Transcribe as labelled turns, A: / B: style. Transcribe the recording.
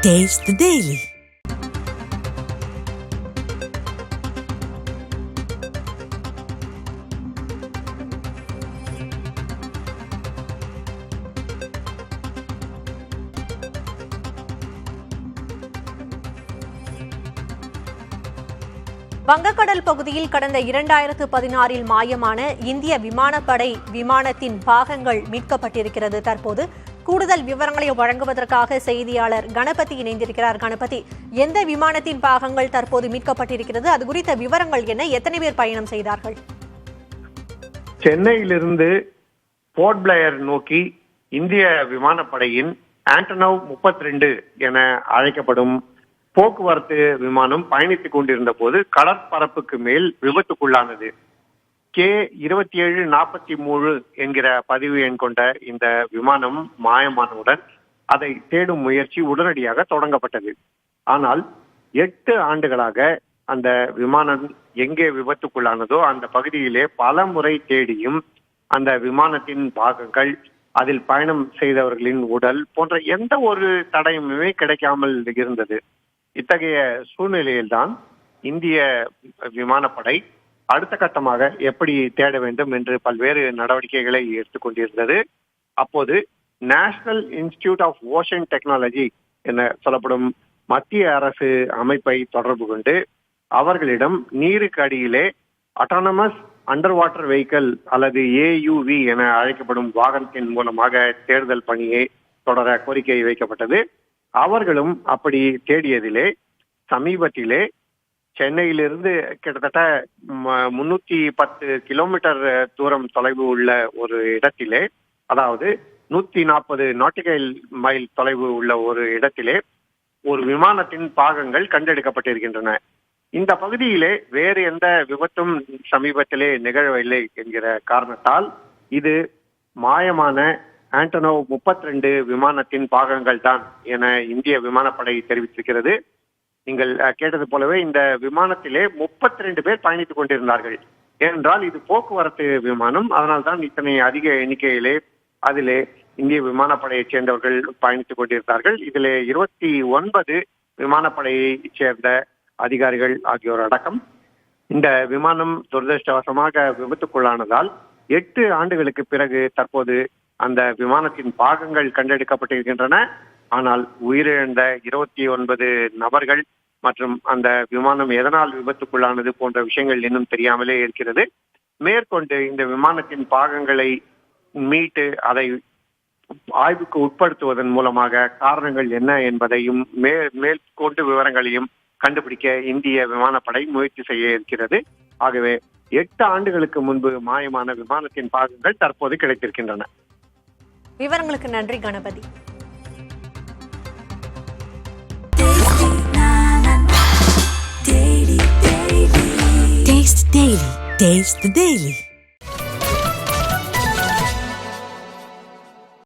A: Taste the Daily.
B: வங்கக்கடல் பகுதியில் கடந்த 2016 மாயமான இந்திய விமானப்படை விமானத்தின் பாகங்கள் மீட்கப்பட்டிருக்கிறது. தற்போது கூடுதல் விவரங்களை வழங்குவதற்காக செய்தியாளர் கணபதி இணைந்திருக்கிறார். கணபதி, எந்த விமானத்தின் பாகங்கள் தற்போது மீட்கப்பட்டிருக்கிறது? அது குறித்த விவரங்கள் என்ன? எத்தனை பேர் பயணம் செய்தார்கள்?
C: சென்னையிலிருந்து போர்ட் பிளேயர் நோக்கி இந்திய விமானப்படையின் ஆண்டனோவ் 32 என அழைக்கப்படும் போக்குவரத்து விமானம் பயணித்துக் கொண்டிருந்த போது கடற்பரப்புக்கு மேல் விபத்துக்குள்ளானது. K2743 என்கிற பதிவு எண் கொண்ட இந்த விமானம் மாயமானவுடன் அதை தேடும் முயற்சி உடனடியாக தொடங்கப்பட்டது. ஆனால் 8 ஆண்டுகளாக அந்த விமானம் எங்கே விபத்துக்குள்ளானதோ அந்த பகுதியிலே பல முறை தேடியும் அந்த விமானத்தின் பாகங்கள், அதில் பயணம் செய்தவர்களின் உடல் போன்ற எந்த ஒரு தடயமுமே கிடைக்காமல் இருந்தது. இத்தகைய சூழ்நிலையில்தான் இந்திய விமானப்படை அடுத்த கட்டமாக எப்படி தேட வேண்டும் என்று பல்வேறு நடவடிக்கைகளை எடுத்துக்கொண்டிருந்தது. அப்போது national institute of ocean technology என சொல்லப்படும் மத்திய அரசு அமைப்பை தொடர்பு கொண்டு அவர்களிடம் நீருக்கு அடியிலே அட்டானமஸ் அண்டர் வாட்டர் வெஹிக்கிள் அல்லது AUV என அழைக்கப்படும் வாகனத்தின் மூலமாக தேடுதல் பணியை தொடர கோரிக்கை வைக்கப்பட்டது. அவர்களும் அப்படி தேடியதிலே சமீபத்திலே சென்னையிலிருந்து கிட்டத்தட்ட 310 கிலோமீட்டர் தூரம் தொலைவு உள்ள ஒரு இடத்திலே, அதாவது 140 நாட்டிகல் மைல் தொலைவு உள்ள ஒரு இடத்திலே ஒரு விமானத்தின் பாகங்கள் கண்டெடுக்கப்பட்டிருக்கின்றன. இந்த பகுதியிலே வேறு எந்த விபத்தும் சமீபத்திலே நிகழவில்லை என்கிற காரணத்தால் இது மாயமான ஆண்டனோவ் 32 விமானத்தின் பாகங்கள் தான் என இந்திய விமானப்படை தெரிவித்திருக்கிறது. நீங்கள் கேட்டது போலவே இந்த விமானத்திலே 32 பேர் பயணித்துக் கொண்டிருந்தார்கள். ஏனென்றால் இது போக்குவரத்து விமானம், அதனால்தான் இத்தனை அதிக எண்ணிக்கையிலே அதிலே இந்திய விமானப்படையைச் சேர்ந்தவர்கள் பயணித்துக் கொண்டிருந்தார்கள். இதிலே 29 விமானப்படையைச் சேர்ந்த அதிகாரிகள் ஆகியோர் அடக்கம். இந்த விமானம் துரதிருஷ்டவசமாக விபத்துக்குள்ளானதால் 8 ஆண்டுகளுக்கு பிறகு தற்போது அந்த விமானத்தின் பாகங்கள் கண்டெடுக்கப்பட்டிருக்கின்றன. ஆனால் உயிரிழந்த 29 நபர்கள் மற்றும் அந்த விமானம் எதனால் விபத்துக்குள்ளானது போன்ற விஷயங்கள் இன்னும் தெரியாமலே இருக்கிறது. மேற்கொண்டு இந்த விமானத்தின் பாகங்களை மீட்டு அதை ஆய்வுக்கு உட்படுத்துவதன் மூலமாக காரணங்கள் என்ன என்பதையும் மேற்கொண்டு விவரங்களையும் கண்டுபிடிக்க இந்திய விமானப்படை முயற்சி செய்ய இருக்கிறது. ஆகவே 8 ஆண்டுகளுக்கு முன்பு மாயமான விமானத்தின் பாகங்கள் தற்போது கிடைத்திருக்கின்றன.
B: விவரங்களுக்கு நன்றி கணபதி.
A: Taste the Daily.